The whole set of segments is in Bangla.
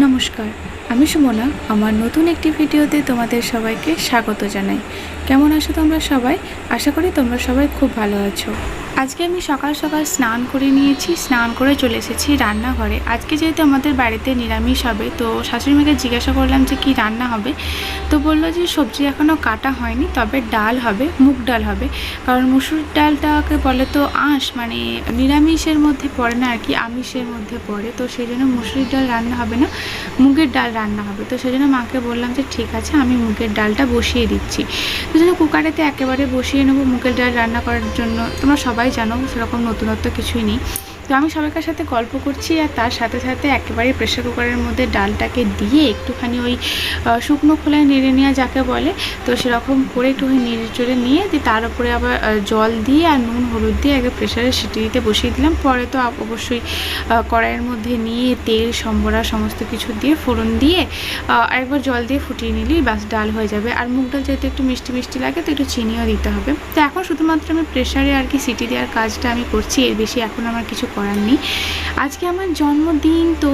নমস্কার, আমি সুমনা। আমার নতুন একটি ভিডিওতে তোমাদের সবাইকে স্বাগত জানাই। কেমন আছো তোমরা সবাই? আশা করি তোমরা সবাই খুব ভালো আছো। আজকে আমি সকাল সকাল স্নান করে নিয়েছি, স্নান করে চলে এসেছি রান্নাঘরে। আজকে যেহেতু আমাদের বাড়িতে নিরামিষ হবে, তো শাশুড়ি মাকে জিজ্ঞাসা করলাম যে কি রান্না হবে। তো বললো যে সবজি এখনও কাটা হয়নি, তবে ডাল হবে, মুগ ডাল হবে। কারণ মুসুর ডালটাকে বলে তো আঁশ, মানে নিরামিষের মধ্যে পড়ে না আর কি, আমিষের মধ্যে পড়ে। তো সেই জন্য মুসুরির ডাল রান্না হবে না, মুগের ডাল রান্না হবে। তো সেই জন্য মাকে বললাম যে ঠিক আছে, আমি মুগের ডালটা বসিয়ে দিচ্ছি। তো জন্য কুকারেতে একেবারে বসিয়ে নেবো মুগের ডাল রান্না করার জন্য। তোমরা সবাই জানো সেরকম নতুনত্ব কিছুই নেই। তো আমি সবাইকার সাথে গল্প করছি, আর তার সাথে সাথে একেবারে প্রেশার কুকারের মধ্যে ডালটাকে দিয়ে একটুখানি ওই শুকনো খোলায় নেড়ে নেওয়া যাকে বলে, তো সেরকম করে একটুখানি নেড়ে চড়ে নিয়ে দিয়ে তার উপরে আবার জল দিয়ে আর নুন হলুদ দিয়ে আগে প্রেশারে সিটি দিতে বসিয়ে দিলাম। পরে তো অবশ্যই কড়াইয়ের মধ্যে নিয়ে তেল সম্বরা সমস্ত কিছু দিয়ে ফোড়ন দিয়ে আরেকবার জল দিয়ে ফুটিয়ে নিলেই বাস ডাল হয়ে যাবে। আর মুগ ডাল যেহেতু একটু মিষ্টি মিষ্টি লাগে, তো একটু চিনিও দিতে হবে। তো এখন শুধুমাত্র আমি প্রেশারে আর কি সিটি দেওয়ার কাজটা আমি করছি, এর বেশি এখন আমার কিছু করার নেই। আজকে আমার জন্মদিন, তো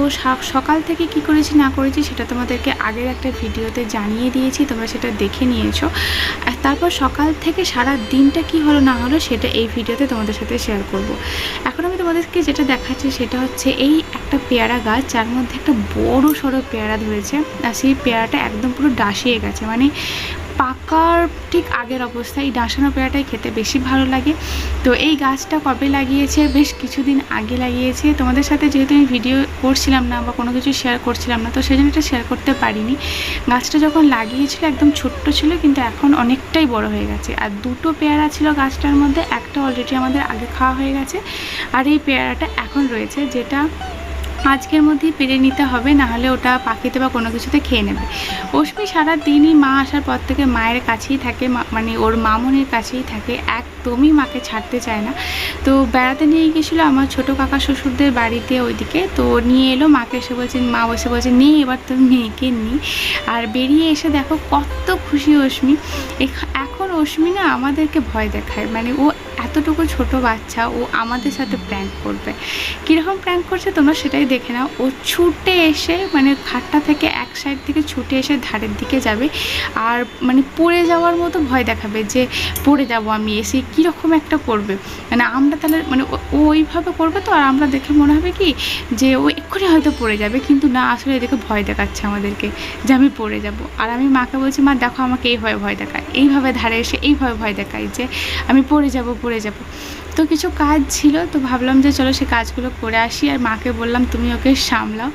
সকাল থেকে কি করেছি না করেছি সেটা তোমাদেরকে আগের একটা ভিডিওতে জানিয়ে দিয়েছি, তোমরা সেটা দেখে নিয়েছো। আর তারপর সকাল থেকে সারা দিনটা কি হলো না হলো সেটা এই ভিডিওতে তোমাদের সাথে শেয়ার করব। এখন আমি তোমাদেরকে যেটা দেখাচ্ছি সেটা হচ্ছে এই একটা পেয়ারা গাছ, যার মধ্যে একটা বড় সড়ো পেয়ারা ধরেছে। আর সেই পেয়ারাটা একদম পুরো ডাসিয়ে গেছে, মানে পাকার ঠিক আগের অবস্থায়। এই ডাসানো পেয়ারাটাই খেতে বেশি ভালো লাগে। তো এই গাছটা কবে লাগিয়েছে, বেশ কিছুদিন আগে লাগিয়েছে। তোমাদের সাথে যেহেতু আমি ভিডিও করছিলাম না বা কোনো কিছু শেয়ার করছিলাম না, তো সেই জন্য এটা শেয়ার করতে পারিনি। গাছটা যখন লাগিয়েছিল একদম ছোট্ট ছিল, কিন্তু এখন অনেকটাই বড় হয়ে গেছে। আর দুটো পেয়ারা ছিল গাছটার মধ্যে, একটা অলরেডি আমাদের আগে খাওয়া হয়ে গেছে, আর এই পেয়ারাটা এখন রয়েছে, যেটা আজকের মধ্যেই পেরে নিতে হবে, নাহলে ওটা পাখিতে বা কোনো কিছুতে খেয়ে নেবে। অশ্মি সারা দিনই মা আসার পর থেকে মায়ের কাছেই থাকে, মানে ওর মামনির কাছেই থাকে, একদমই মাকে ছাড়তে চায় না। তো বেড়াতে নিয়ে গিয়েছিলো আমার ছোটো কাকা শ্বশুরদের বাড়িতে ওইদিকে, তো নিয়ে এলো। মাকে এসে বলছেন, মা বসে বলছে নে এবার তোর মেয়েকে নিই। আর বেরিয়ে এসে দেখো কত খুশি অশ্মি। এখন অশ্মি না আমাদেরকে ভয় দেখায়, মানে ও এতটুকু ছোট বাচ্চা, ও আমাদের সাথে প্র্যাঙ্ক করবে। কীরকম প্র্যাঙ্ক করছে তোমরা সেটাই দেখে নাও। ও ছুটে এসে, মানে খাটটা থেকে এক সাইড থেকে ছুটে এসে ধারের দিকে যাবে, আর মানে পড়ে যাওয়ার মতো ভয় দেখাবে যে পড়ে যাব আমি এসে, কীরকম একটা করবে। মানে আমরা তাহলে মানে ও ওইভাবে করবে, তো আর আমরা দেখে মনে হবে কি যে ও এক্ষুনি হয়তো পড়ে যাবে, কিন্তু না, আসলে এদিকে ভয় দেখাচ্ছে আমাদেরকে যে আমি পড়ে যাব। আর আমি মাকে বলছি, মা দেখো আমাকে এইভাবে ভয় দেখায়, এইভাবে ধারে এসে এইভাবে ভয় দেখায় যে আমি পড়ে যাব। তো কিছু কাজ ছিল, তো ভাবলাম যে চলো সে কাজগুলো করে আসি। আর মাকে বললাম তুমি ওকে সামলাও।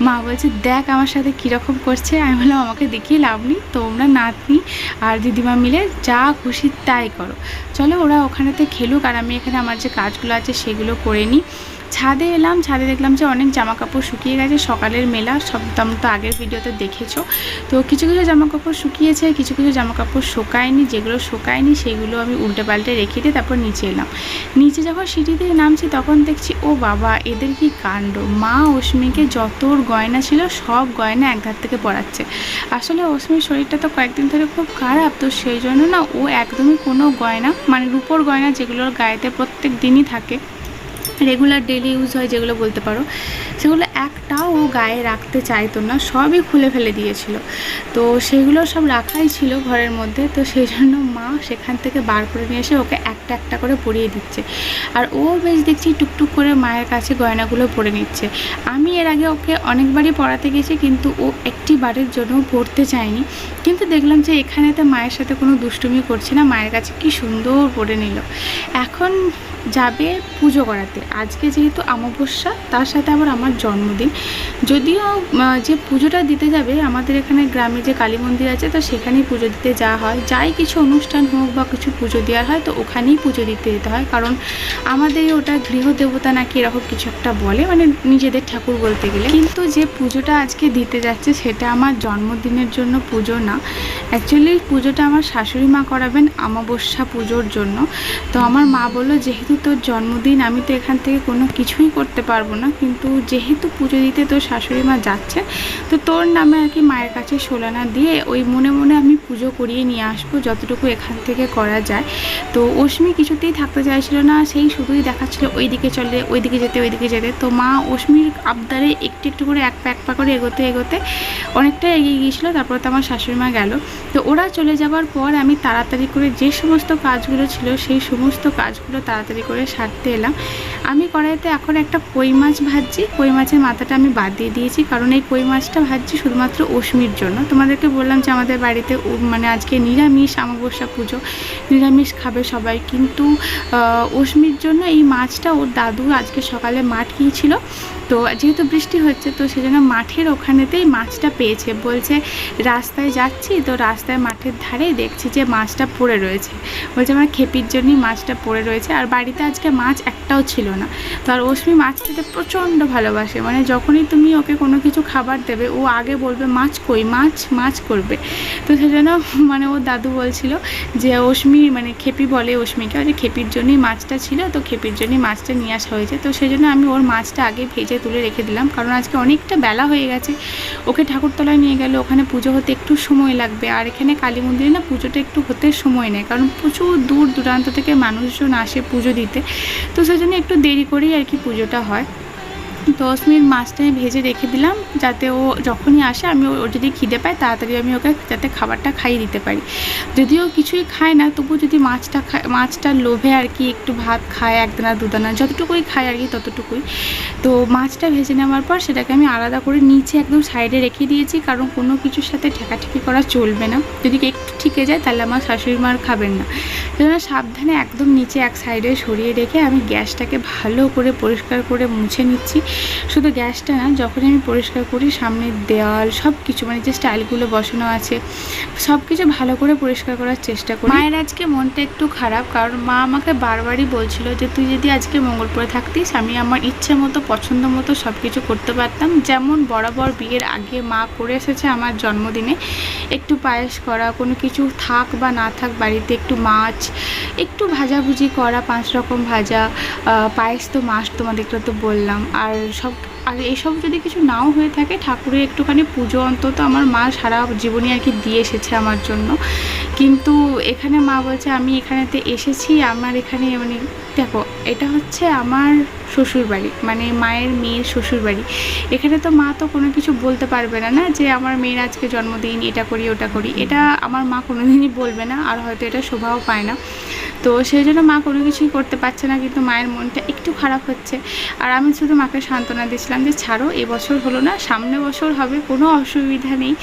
মা বলছে দেখ আমার সাথে কীরকম করছে। আমি বললাম আমাকে দেখিয়ে লাভ নেই, তোমরা নাতনি আর দিদিমা মিলে যা খুশি তাই করো, চলো ওরা ওখানেতে খেলুক, আর আমি এখানে আমার যে কাজগুলো আছে সেগুলো করে নিই। ছাদে এলাম, ছাদে দেখলাম যে অনেক জামা কাপড় শুকিয়ে গেছে, সকালের মেলা সব তোমরা তো আগের ভিডিওতে দেখেছো। তো কিছু কিছু জামা কাপড় শুকিয়েছে, কিছু কিছু জামা কাপড় শুকায়নি। যেগুলো শুকায়নি সেগুলো আমি উল্টে পাল্টে রেখে দিয়ে তারপর নিচে এলাম। নিচে যখন সিঁড়ি দিয়ে নামছি তখন দেখছি ও বাবা, এদের কি কাণ্ড। মা অশ্মিকে যত ওর গয়না ছিল সব গয়না একধার থেকে পরাচ্ছে। আসলে অশ্মির শরীরটা তো কয়েকদিন ধরে খুব খারাপ, তো সেই জন্য না ও একদমই কোনো গয়না, মানে রূপোর গয়না যেগুলোর গায়েতে প্রত্যেক দিনই থাকে, রেগুলার ডেলি ইউজ হয় যেগুলো বলতে পারো, সেগুলো একটাও ও গায়ে রাখতে চাইতো না, সবই খুলে ফেলে দিয়েছিল। তো সেগুলো সব রাখাই ছিল ঘরের মধ্যে, তো সেই জন্য মা সেখান থেকে বার করে নিয়ে এসে ওকে একটা একটা করে পরিয়ে দিচ্ছে। আর ও বেশ দেখছি টুকটুক করে মায়ের কাছে গয়নাগুলো পরে নিচ্ছে। আমি এর আগে ওকে অনেকবারই পরাতে গেছি, কিন্তু ও একটি বারের জন্য পরতে চায়নি। কিন্তু দেখলাম যে এখানেতে মায়ের সাথে কোনো দুষ্টুমি করছে না, মায়ের কাছে কি সুন্দর পরে নিল। এখন যাবে পুজো করাতে। আজকে যেহেতু অমাবস্যা, তার সাথে আবার আমার জন্মদিন। যদিও যে পুজোটা দিতে যাবে, আমাদের এখানে গ্রামে যে কালী মন্দির আছে, তো সেখানেই পুজো দিতে যাওয়া হয়। যাই কিছু অনুষ্ঠান হোক বা কিছু পুজো দেওয়ার হয়, তো ওখানেই পুজো দিতে যেতে হয়। কারণ আমাদের ওটা গৃহদেবতা নাকি এরকম কিছু একটা বলে, মানে নিজেদের ঠাকুর বলতে গেলে। কিন্তু যে পুজোটা আজকে দিতে যাচ্ছে সেটা আমার জন্মদিনের জন্য পুজো না, অ্যাকচুয়ালি পুজোটা আমার শাশুড়ি মা করাবেন অমাবস্যা পুজোর জন্য। তো আমার মা বললো যেহেতু তোর জন্মদিন, আমি তো এখান থেকে কোনো কিছুই করতে পারবো না, কিন্তু যেহেতু পুজো দিতে তোর শাশুড়ি মা যাচ্ছে, তো তোর নামে আর কি মায়ের কাছে সোলানা দিয়ে ওই মনে মনে আমি পুজো করিয়ে নিয়ে আসবো যতটুকু এখান থেকে করা যায়। তো অশ্মি কিছুতেই থাকতে চাইছিল না, সেই শুধুই দেখাচ্ছিল ওইদিকে চলে, ওইদিকে যেতে, ওইদিকে যেতে। তো মা অশ্মির আবদারে একটু একটু করে এক পা করে এগোতে এগোতে অনেকটা এগিয়ে গিয়েছিলো। তারপর তো আমার শাশুড়ি মা গেল। তো ওরা চলে যাবার পর আমি তাড়াতাড়ি করে যে সমস্ত কাজগুলো ছিল সেই সমস্ত কাজগুলো তাড়াতাড়ি করে সারতে এলাম। আমি কড়াইতে এখন একটা কই মাছ ভাজছি। কই মাছের মাথাটা আমি বাদ দিয়ে দিয়েছি, কারণ এই কই মাছটা ভাজছি শুধুমাত্র অশ্মির জন্য। তোমাদেরকে বললাম যে আমাদের বাড়িতে মানে আজকে নিরামিষ অমাবস্যা পুজো, নিরামিষ খাবে সবাই, কিন্তু অশ্মির জন্য এই মাছটা ওর দাদু আজকে সকালে মাঠ গিয়েছিল। তো যেহেতু বৃষ্টি হচ্ছে, তো সেজন্য মাঠের ওখানেতেই মাছটা পেয়েছে। বলছে রাস্তায় যাচ্ছি, তো রাস্তায় মাঠের ধারেই দেখছি যে মাছটা পড়ে রয়েছে। বলছে আমার খেপির জন্যই মাছটা পড়ে রয়েছে, আর বাড়িতে আজকে মাছ একটাও ছিল না। তো আর অশ্মি মাছ খেতে প্রচণ্ড ভালোবাসে, মানে যখনই তুমি ওকে কোনো কিছু খাবার দেবে ও আগে বলবে মাছ কই, মাছ মাছ করবে। তো সেজন্য মানে ওর দাদু বলছিল যে অশ্মি, মানে খেপি বলে অশ্মিকে, যে খেপির জন্যই মাছটা ছিল, তো খেপির জন্যই মাছটা নিয়ে আসা হয়েছে। তো সেজন্য আমি ওর মাছটা আগে ভেজে তুলে রেখে দিলাম, কারণ আজকে অনেকটা বেলা হয়ে গেছে। ওকে ঠাকুরতলায় নিয়ে গেলে ওখানে পুজো হতে একটু সময় লাগবে, আর এখানে কালী মন্দিরে না পুজোটা একটু হতে সময় নেয়, কারণ প্রচুর দূর দূরান্ত থেকে মানুষজন আসে পুজো দিতে। তো সেজন্য একটু দেরি করেই আর কি পুজোটা হয়। 10 মিনিট মাছটা আমি ভেজে রেখে দিলাম, যাতে ও যখনই আসে আমি ওর যদি খিদে পায় তাড়াতাড়ি আমি ওকে যাতে খাবারটা খাইয়ে দিতে পারি। যদিও কিছুই খায় না, তবু যদি মাছটা খায়, মাছটার লোভে আর কি একটু ভাত খায়, একদানা দুদানা যতটুকুই খায় আর কি ততটুকুই। তো মাছটা ভেজে নেওয়ার পর সেটাকে আমি আলাদা করে নিচে একদম সাইডে রেখে দিয়েছি, কারণ কোনো কিছুর সাথে ঠেকাঠেকি করা চলবে না। যদি একটু ঠিকে যায় তাহলে আমার শাশুড়ি মার খাবেন না। সেজন্য সাবধানে একদম নিচে এক সাইডে সরিয়ে রেখে আমি গ্যাসটাকে ভালো করে পরিষ্কার করে মুছে নিচ্ছি। শুধু গ্যাসটা না, যখন আমি পরিষ্কার করি সামনের দেওয়াল সব কিছু, মানে যে স্টাইলগুলো বসানো আছে সব কিছু ভালো করে পরিষ্কার করার চেষ্টা করি। মায়ের আজকে মনটা একটু খারাপ, কারণ মা আমাকে বারবারই বলছিল যে তুই যদি আজকে মঙ্গলপুরে থাকতিস আমি আমার ইচ্ছে মতো পছন্দ মতো সব কিছু করতে পারতাম। যেমন বরাবর বিয়ের আগে মা করে এসেছে আমার জন্মদিনে একটু পায়েস করা, কোনো কিছু থাক বা না থাক বাড়িতে একটু মাছ, একটু ভাজাভুজি করা, 5 রকম ভাজা, পায়েস তো মাছ তোমাদেরকে তো বললাম। আর এইসব যদি কিছু নাও হয়ে থাকে, ঠাকুরের একটুখানি পুজো অন্তত আমার মা সারা জীবনে আর কি দিয়ে এসেছে আমার জন্য। কিন্তু এখানে মা বলছে আমি এখানেতে এসেছি, আমার এখানে মানে দেখো এটা হচ্ছে আমার শ্বশুরবাড়ি, মানে মায়ের মেয়ের শ্বশুরবাড়ি। এখানে তো মা তো কোনো কিছু বলতে পারবে না, না যে আমার মেয়ের আজকে জন্মদিন, এটা করি ওটা করি, এটা আমার মা কোনোদিনই বলবে না, আর হয়তো এটা শোভাও পায় না। তো সেই জন্য মা কোনো কিছুই করতে পারছে না, কিন্তু মায়ের মনটা একটু খারাপ হচ্ছে। আর আমি শুধু মাকে সান্ত্বনা দিয়েছিলাম যে ছাড়ো, এবছর হলো না, সামনে বছর হবে, কোনো অসুবিধা নেই।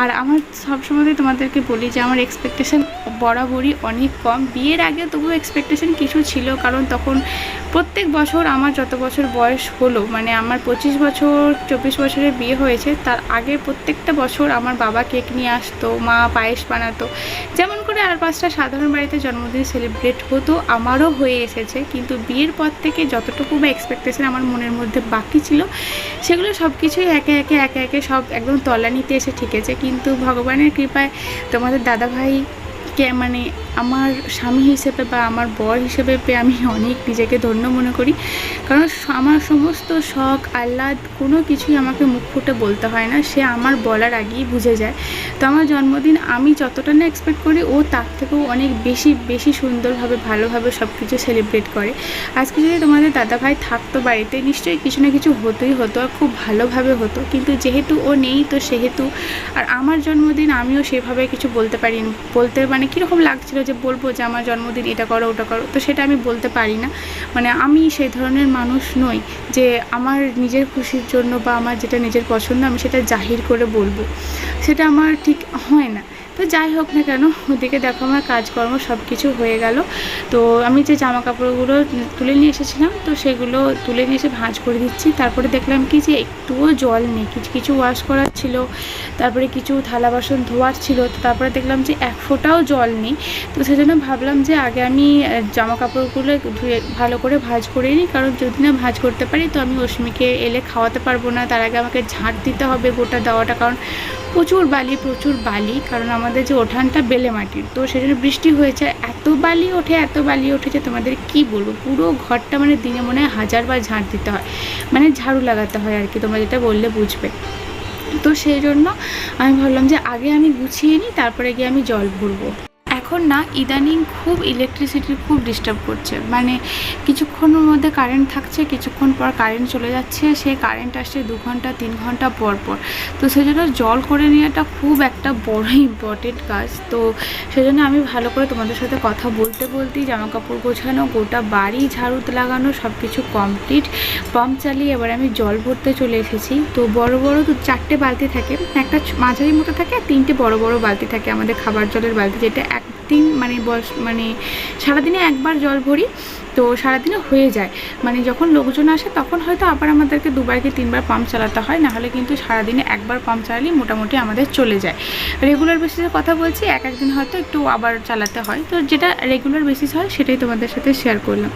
আর আমার সবসময় তোমাদেরকে বলি যে আমার এক্সপেকটেশান বরাবরই অনেক কম। বিয়ের আগে তবুও এক্সপেকটেশান কিছু ছিল, কারণ তখন প্রত্যেক বছর আমার যত বছর বয়স হলো, মানে আমার 25 বছর 24 বছরে বিয়ে হয়েছে, তার আগে প্রত্যেকটা বছর আমার বাবা কেক নিয়ে আসতো, মা পায়েস বানাতো, যেমন করে আর 5টা সাধারণ বাড়িতে জন্মদিন সেলিব্রেট হতো, আমারও হয়ে এসেছে। কিন্তু বিয়ের পর থেকে যতটুকু বা এক্সপেকটেশন আমার মনের মধ্যে বাকি ছিল, সেগুলো সব কিছুই একে একে সব একদম তলানিতে এসে ঠেকেছে। কিন্তু ভগবানের কৃপায় তোমাদের দাদাভাই মানে আমার স্বামী হিসেবে বা আমার বর হিসেবে পেয়ে আমি অনেক নিজেকে ধন্য মনে করি, কারণ আমার সমস্ত শখ আহ্লাদ কোনো কিছুই আমাকে মুখ ফুটে বলতে হয় না, সে আমার বলার আগেই বুঝে যায়। তো আমার জন্মদিন আমি যতটা না এক্সপেক্ট করি, ও তার থেকেও অনেক বেশি সুন্দরভাবে ভালোভাবে সব কিছু সেলিব্রেট করে। আজকে যদি তোমাদের দাদাভাই থাকতো বাড়িতে, নিশ্চয়ই কিছু না কিছু হতোই হতো, আর খুব ভালোভাবে হতো। কিন্তু যেহেতু ও নেই, তো সেহেতু আর আমার জন্মদিন আমিও সেভাবে কিছু বলতে পারিনি। বলতে মানে কীরকম লাগছিল যে বলবো যে আমার জন্মদিন এটা করো ওটা করো, তো সেটা আমি বলতে পারি না। মানে আমি সেই ধরনের মানুষ নই যে আমার নিজের খুশির জন্য বা আমার যেটা নিজের পছন্দ আমি সেটা জাহির করে বলবো, সেটা আমার ঠিক হয় না। তো যাই হোক না কেন, ওদিকে দেখো আমার কাজকর্ম সব কিছু হয়ে গেল। তো আমি যে জামা কাপড়গুলো তুলে নিয়ে এসেছিলাম, তো সেগুলো তুলে নিয়ে এসে ভাঁজ করে দিচ্ছি। তারপরে দেখলাম কি যে একটুও জল নেই, কিছু ওয়াশ করার ছিল, তারপরে কিছু থালা বাসন ধোয়ার ছিল। তো তারপরে দেখলাম যে এক ফোঁটাও জল নেই। তো সেজন্য ভাবলাম যে আগে আমি জামা কাপড়গুলো ধুয়ে ভালো করে ভাঁজ করে নিই, কারণ যদি না ভাঁজ করতে পারি তো আমি অশ্মিকে এলে খাওয়াতে পারবো না। তার আগে আমাকে ঝাঁট দিতে হবে গোটা দেওয়াটা, কারণ প্রচুর বালি, কারণ আমাদের যে উঠানটা বেলে মাটির, তো সেজন্য বৃষ্টি হয়েছে, এত বালি ওঠে যে তোমাদের কি বলবো, পুরো ঘরটা মানে দিনে মনে হয় 1000 বার ঝাঁট দিতে হয়, মানে ঝাড়ু লাগাতে হয় আর কি, তোমরা যেটা বললে বুঝবে। তো সেই জন্য আমি ভাবলাম যে আগে আমি গুছিয়ে নিই, তারপরে গিয়ে আমি জল ভরবো। এখন না ইদানিং খুব ইলেকট্রিসিটির খুব ডিস্টার্ব করছে, মানে কিছুক্ষণের মধ্যে কারেন্ট থাকছে, কিছুক্ষণ পর কারেন্ট চলে যাচ্ছে, সেই কারেন্ট আসছে 2 ঘন্টা 3 ঘন্টা পর পর। তো সেই জন্য জল করে নেওয়াটা খুব একটা বড় ইম্পর্টেন্ট কাজ। তো সেই জন্য আমি ভালো করে তোমাদের সাথে কথা বলতেই জামা কাপড় গোছানো, গোটা বাড়ি ঝাড়ু লাগানো, সব কিছু কমপ্লিট। পাম্প চালিয়ে এবার আমি জল ভরতে চলে এসেছি। তো বড় তো 4টে বালতি থাকে, একটা মাঝারি মতো থাকে আর 3টে বড় বালতি থাকে আমাদের খাবার জলের বালতি, যেটা একদিন মানে সারাদিনে একবার জল ভরি, তো সারাদিনে হয়ে যায়। মানে যখন লোকজন আসে তখন হয়তো আবার আমাদেরকে 2বার কি 3বার পাম্প চালাতে হয়, নাহলে কিন্তু সারাদিনে একবার পাম্প চালালেই মোটামুটি আমাদের চলে যায়। রেগুলার বেসিসের কথা বলছি, একদিন হয়তো একটু আবার চালাতে হয়, তো যেটা রেগুলার বেসিস হয় সেটাই তোমাদের সাথে শেয়ার করলাম।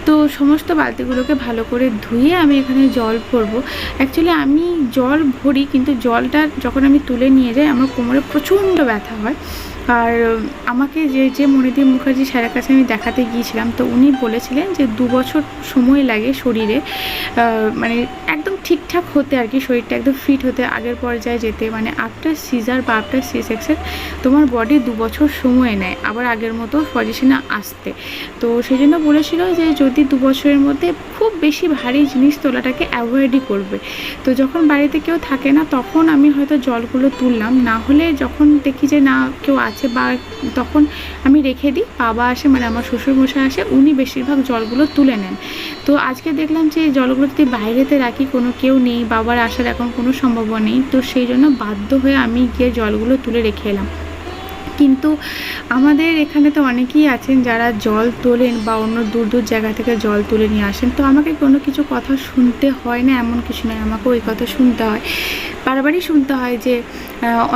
তো সমস্ত বালতিগুলোকে ভালো করে ধুয়ে আমি এখানে জল ভরবো। অ্যাকচুয়ালি আমি জল ভরি, কিন্তু জলটা যখন আমি তুলে নিয়ে যাই আমার কোমরে প্রচণ্ড ব্যথা হয়। আর আমাকে যে মনিদীপ মুখার্জি স্যারের কাছে আমি দেখাতে গিয়েছিলাম, তো উনি বলেছিলেন যে 2 বছর সময় লাগে শরীরে মানে একদম ঠিকঠাক হতে আর কি, শরীরটা একদম ফিট হতে, আগের পর্যায়ে যেতে, মানে আফটার সিজার বা আফটার সি-সেকশন তোমার বডি 2 বছর সময় নেয় আবার আগের মতো পজিশনে আসতে। তো সেই জন্য বলেছিল যে যদি 2 বছরের মধ্যে খুব বেশি ভারী জিনিস তোলাটাকে অ্যাভয়েডই করবে। তো যখন বাড়িতে কেউ থাকে না তখন আমি হয়তো জলগুলো তুললাম, না হলে যখন দেখি যে না কেউ আছে বা তখন আমি রেখে দিই, বাবা আসে মানে আমার শ্বশুরমশাই আসে, উনি বেশিরভাগ জলগুলো তুলে নেন। তো আজকে দেখলাম যে জলগুলো যদি বাইরেতে রাখি, কোনো কেউ নেই, বাবার আসার এখন কোনো সম্ভাবনা নেই, তো সেই জন্য বাধ্য হয়ে আমি গিয়ে জলগুলো তুলে রেখে এলাম। কিন্তু আমাদের এখানে তো অনেকেই আছেন যারা জল তোলেন বা অন্য দূর জায়গা থেকে জল তুলে নিয়ে আসেন, তো আমাকে কোনো কিছু কথা শুনতে হয় না এমন কিছু নয়, আমাকেও ওই কথা শুনতে হয়, বারবারই শুনতে হয় যে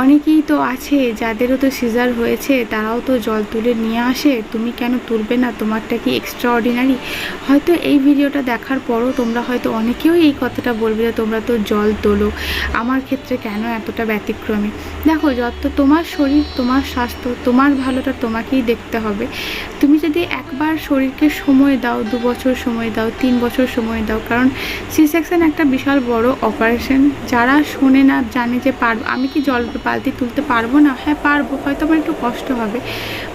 অনেকেই তো আছে যাদেরও তো সিজার হয়েছে, তারাও তো জল তুলে নিয়ে আসে, তুমি কেন তুলবে না, তোমারটা কি এক্সট্রা অর্ডিনারি। হয়তো এই ভিডিওটা দেখার পরও তোমরা হয়তো অনেকেও এই কথাটা বলবে যে তোমরা তো জল তোলো, আমার ক্ষেত্রে কেন এতটা ব্যতিক্রমী। দেখো, যত তোমার শরীর, তোমার স্বাস্থ্য, তোমার ভালোটা তোমাকেই দেখতে হবে। তুমি যদি একবার শরীরকে সময় দাও, 2 বছর সময় দাও, 3 বছর সময় দাও, কারণ সি-সেকশন একটা বিশাল বড় অপারেশন। যারা শোনে না জানে যে পারবো, আমি কি জল বালতি তুলতে পারবো না, হ্যাঁ পারবো, হয়তো আমার একটু কষ্ট হবে,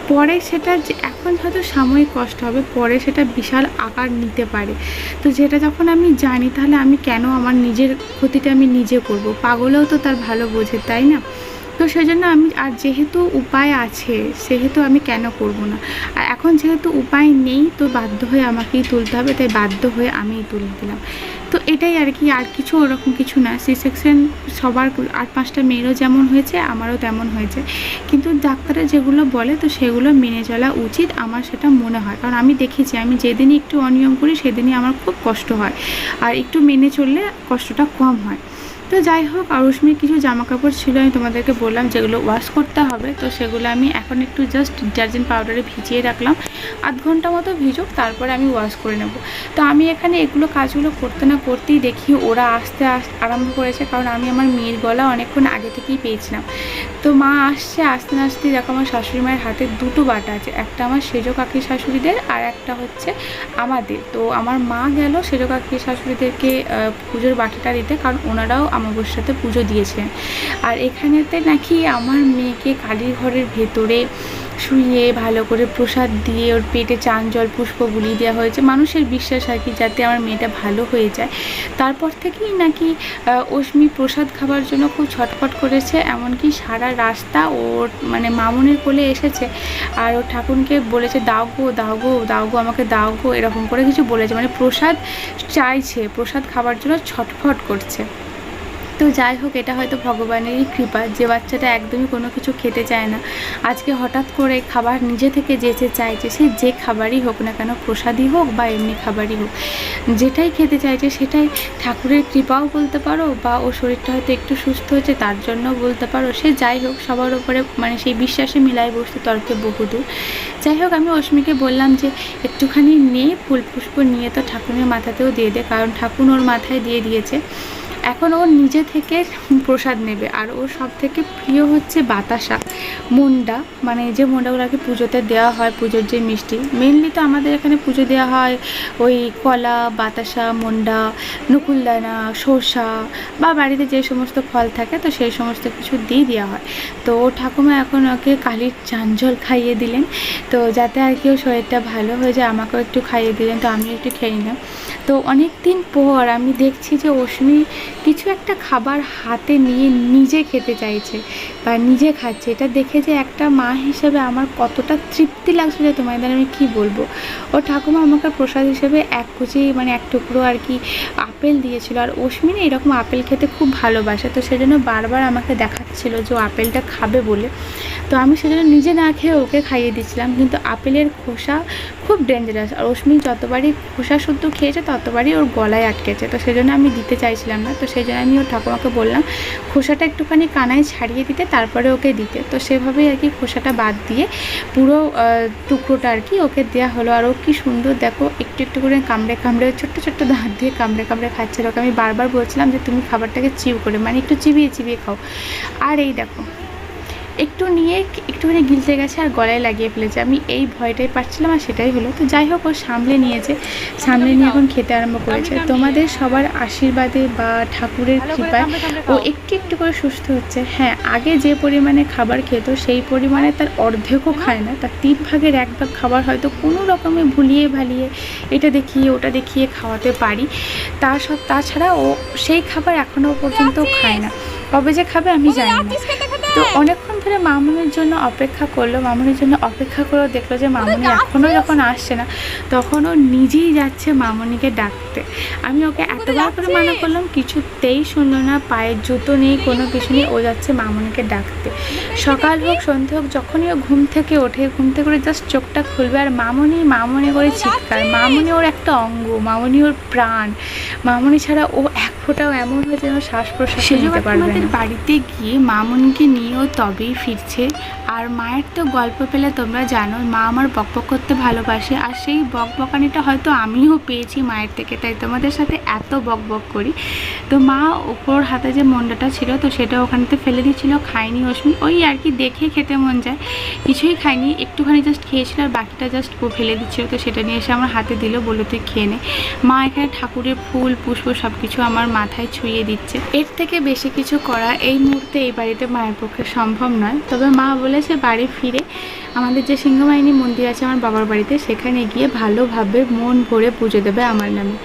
পরে সেটা যে এখন হয়তো সাময়িক কষ্ট হবে, পরে সেটা বিশাল আকার নিতে পারে। তো যেটা যখন আমি জানি, তাহলে আমি কেন আমার নিজের ক্ষতিটা আমি নিজে করব, পাগলেও তো তার ভালো বোঝে, তাই না? তো সেই জন্য আমি, আর যেহেতু উপায় আছে সেহেতু আমি কেন করব না, আর এখন যেহেতু উপায় নেই তো বাধ্য হয়ে আমাকেই তুলতে হবে, তাই বাধ্য হয়ে আমিই তুলে দিলাম। তো এটাই আর কি, আর কিছু ওরকম কিছু না। সি-সেকশন সবার 8-5টা মেয়েরও যেমন হয়েছে আমারও তেমন হয়েছে, কিন্তু ডাক্তারে যেগুলো বলে তো সেগুলো মেনে চলা উচিত, আমার সেটা মনে হয়। কারণ আমি দেখেছি, আমি যেদিনই একটু অনিয়ম করি সেদিনই আমার খুব কষ্ট হয়, আর একটু মেনে চললে কষ্টটা কম হয়। তো যাই হোক, আরুষ্মির কিছু জামা কাপড় ছিল, আমি তোমাদেরকে বললাম যেগুলো ওয়াশ করতে হবে, তো সেগুলো আমি এখন একটু জাস্ট ডিটারজেন্ট পাউডারে ভিজিয়ে রাখলাম, আধ ঘন্টা মতো ভিজুক, তারপরে আমি ওয়াশ করে নেব। তো আমি এখানে এগুলো কাজগুলো করতে না করতেই দেখি ওরা আসতে আরম্ভ করেছে, কারণ আমি আমার মেয়ের গলা অনেকক্ষণ আগে থেকেই পেয়েছিলাম। তো মা আসতে না আসতেই দেখো আমার শাশুড়ি মায়ের হাতে 2টো বাটা আছে, একটা আমার সেজো কাকি শাশুড়িদের আর একটা হচ্ছে আমাদের। তো আমার মা গেল সেজো কাকি শাশুড়িদেরকে পুজোর বাটাটা দিতে, কারণ ওনারাও অমাবস্যাতে পুজো দিয়েছেন। আর এখানেতে নাকি আমার মেয়েকে কালীর ঘরের ভেতরে শুইয়ে ভালো করে প্রসাদ দিয়ে ওর পেটে চান জল পুষ্প বুলিয়ে দেওয়া হয়েছে, মানুষের বিশ্বাস আর কি, যাতে আমার মেয়েটা ভালো হয়ে যায়। তারপর থেকেই নাকি অশ্মি প্রসাদ খাবার জন্য খুব ছটফট করেছে, এমনকি সারা রাস্তা ওর মানে মামুনের কোলে এসেছে আর ওর ঠাকুরকে বলেছে দাও গো দাও গো দাও গো, আমাকে দাও গো, এরকম করে কিছু বলেছে, মানে প্রসাদ চাইছে, প্রসাদ খাবার জন্য ছটফট করছে। তো যাই হোক, এটা হয়তো ভগবানেরই কৃপা, যে বাচ্চাটা একদমই কোনো কিছু খেতে চায় না, আজকে হঠাৎ করে খাবার নিজে থেকে যেচে চাইছে, সে যে খাবারই হোক না কেন, প্রসাদই হোক বা এমনি খাবারই হোক, যেটাই খেতে চাইছে সেটাই ঠাকুরের কৃপাও বলতে পারো, বা ও শরীরটা হয়তো একটু সুস্থ হয়েছে তার জন্য বলতে পারো, সে যাই হোক, সবার উপরে মানে সেই বিশ্বাসে মিলাই বসতে তর্কে বহুদূর। যাই হোক, আমি অশ্মিকে বললাম যে একটুখানি নে ফুল পুষ্প নিয়ে তো ঠাকুরের মাথাতেও দিয়ে দে, কারণ ঠাকুর ওর মাথায় দিয়ে দিয়েছে। এখন ও নিজে থেকে প্রসাদ নেবে। আর ওর সব থেকে প্রিয় হচ্ছে বাতাসা, মন্ডা, মানে যে মন্ডাগুলোকে পুজোতে দেওয়া হয়, পুজোর যে মিষ্টি। মেনলি তো আমাদের এখানে পুজো দেওয়া হয় ওই কলা, বাতাসা, মন্ডা, নকুলদানা, শসা বা বাড়িতে যে সমস্ত ফল থাকে তো সেই সমস্ত কিছু দিয়ে দেওয়া হয়। তো ঠাকুমা এখন ওকে কালির চান জল খাইয়ে দিলেন, তো যাতে আর কি ওর শরীরটা ভালো হয়ে যায় আমাকেও একটু খাইয়ে দিলেন, তো আমি একটু খেয়ে নিলাম। তো অনেক দিন পর আমি দেখছি যে অশ্মি কিছু একটা খাবার হাতে নিয়ে নিজে খেতে চাইছে বা নিজে খাচ্ছে। এটা দেখে যে একটা মা হিসেবে আমার কতটা তৃপ্তি লাগছে যে তোমাদের আমি কি বলবো। ও ঠাকুমা আমাকে প্রসাদ হিসেবে এক কুচি মানে এক টুকরো আর কি আপেল দিয়েছিল। আর অশ্মি না এরকম আপেল খেতে খুব ভালোবাসে, তো সেজন্য বারবার আমাকে দেখাচ্ছিল যে ও আপেলটা খাবে বলে। তো আমি সেজন্য নিজে না খেয়ে ওকে খাইয়ে দিচ্ছিলাম। কিন্তু আপেলের খোসা খুব ডেঞ্জারাস, আর অশ্মি যতবারই খোসা শুদ্ধ খেয়েছে ততবারই ওর গলায় আটকেছে, তো সেজন্য আমি দিতে চাইছিলাম না। তো সেই জন্য আমি ওর ঠাকুমাকে বললাম খোসাটা একটুখানি কানায় ছাড়িয়ে দিতে, তারপরে ওকে দিতে। তো সেভাবেই আর কি খোসাটা বাদ দিয়ে পুরো টুকরোটা আর কি ওকে দেওয়া হলো। আর ও কি সুন্দর দেখো একটু একটু করে কামড়ে কামড়ে ছোট্ট ছোট্ট দাঁত দিয়ে কামড়ে কামড়ে খাচ্ছে। ওকে আমি বারবার বলছিলাম যে তুমি খাবারটাকে চিউ করে মানে একটু চিবিয়ে চিবিয়ে খাও। আর এই দেখো একটু নিয়ে একটুখানি গিলতে গেছে আর গলায় লাগিয়ে ফেলেছে। আমি এই ভয়টাই পাচ্ছিলাম আর সেটাই হলো। তো যাই হোক ও সামলে নিয়েছে, সামলে নিয়ে এখন খেতে আরম্ভ করেছে। তোমাদের সবার আশীর্বাদে বা ঠাকুরের কৃপায় ও একটু একটু করে সুস্থ হচ্ছে। হ্যাঁ, আগে যে পরিমাণে খাবার খেত সেই পরিমাণে তার অর্ধেকও খায় না, তার 1/3 খাবার হয়তো কোনো রকমে ভুলিয়ে ভালিয়ে এটা দেখিয়ে ওটা দেখিয়ে খাওয়াতে পারি। তাছাড়া ও সেই খাবার এখনও পর্যন্ত খায় না। কবে যে খাবে আমি জানি না। তো অনেকক্ষণ ধরে মামুনির জন্য অপেক্ষা করলো, মামুনির জন্য অপেক্ষা করেও দেখলো যে মামুনি এখনও যখন আসছে না তখন ও নিজেই যাচ্ছে মামুনিকে ডাকতে। আমি ওকে এতবার করে মানা করলাম, কিছুতেই শুনলো না। পায়ের জুতো নেই, কোনো কিছু নেই, ও যাচ্ছে মামুনিকে ডাকতে। সকাল হোক সন্ধে হোক, যখনই ও ঘুম থেকে ওঠে, ঘুম থেকে করে জাস্ট চোখটা খুলবে আর মামুনি মামুনি করে চিৎকার। মামুনি ওর একটা অঙ্গ, মামুনি ওর প্রাণ। মামুনি ছাড়া ও এক ফোঁটাও এমন হয়েছে যেন শ্বাস প্রশ্বাস নিতে পারবে না। বাড়িতে গিয়ে মামুনিকে নিয়েও তবেই ফিরছে। আর মায়ের তো গল্প পেলে তোমরা জানো মা আমার বকবক করতে ভালোবাসে, আর সেই বকবকানিটা হয়তো আমিও পেয়েছি মায়ের থেকে, তাই তোমাদের সাথে এত বকবক করি। তো মা ওপর হাতে যে মন্ডাটা ছিল তো সেটা ওখানতে ফেলে দিচ্ছিল, খায়নি অশ্মি। ওই আর কি দেখে খেতে মন যায়, কিছুই খায়নি, একটুখানি জাস্ট খেয়েছিল আর বাকিটা জাস্ট ফেলে দিচ্ছিল। তো সেটা নিয়ে এসে আমার হাতে দিল, বললো তুই খেয়ে নে। মা এখানে ঠাকুরের ফুল পুষ্প সব কিছু আমার মাথায় ছুঁয়ে দিচ্ছে। এর থেকে বেশি কিছু করা এই মুহূর্তে এই বাড়িতে মায়ের পক্ষে সম্ভব নয়। তবে মা বলেছে বাড়ি ফিরে আমাদের যে সিংহবাহিনী মন্দির আছে আমার বাবার বাড়িতে, সেখানে গিয়ে ভালোভাবে মন ভরে পুজো দেবে আমার নামে।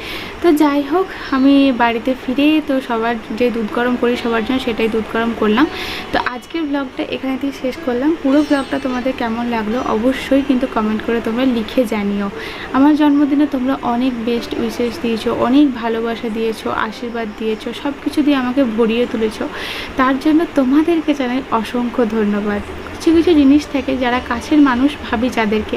তো যাই হোক, আমি বাড়িতে ফিরে তো সবার যে দুধ গরম করি সবার জন্য সেটাই দুধ গরম করলাম। তো আজকের ব্লগটা এখানে থেকে শেষ করলাম। পুরো ব্লগটা তোমাদের কেমন লাগলো অবশ্যই কিন্তু কমেন্ট করে তোমরা লিখে জানিও। আমার জন্মদিনে তোমরা অনেক বেস্ট উইশেস দিয়েছো, অনেক ভালোবাসা দিয়েছো, আশীর্বাদ দিয়েছো, সব কিছু দিয়ে আমাকে ভরিয়ে তুলেছো। তার জন্য তোমাদেরকে জানাই অসংখ্য ধন্যবাদ। কিছু কিছু জিনিস থেকে যারা কাছের মানুষ ভাবি যাদেরকে,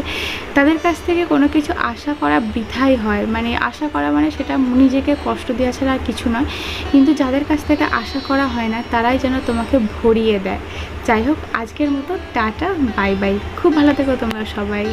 তাদের কাছ থেকে কোনো কিছু আশা করা বৃথাই হয়। মানে আশা করা মানে সেটা নিজেকে কষ্ট দেওয়া ছাড়া আর কিছু নয়। কিন্তু যাদের কাছ থেকে আশা করা হয় না তারাই যেন তোমাকে ভরিয়ে দেয়। যাই হোক, আজকের মতো টাটা, বাই বাই। খুব ভালো থেকো তোমরা সবাই।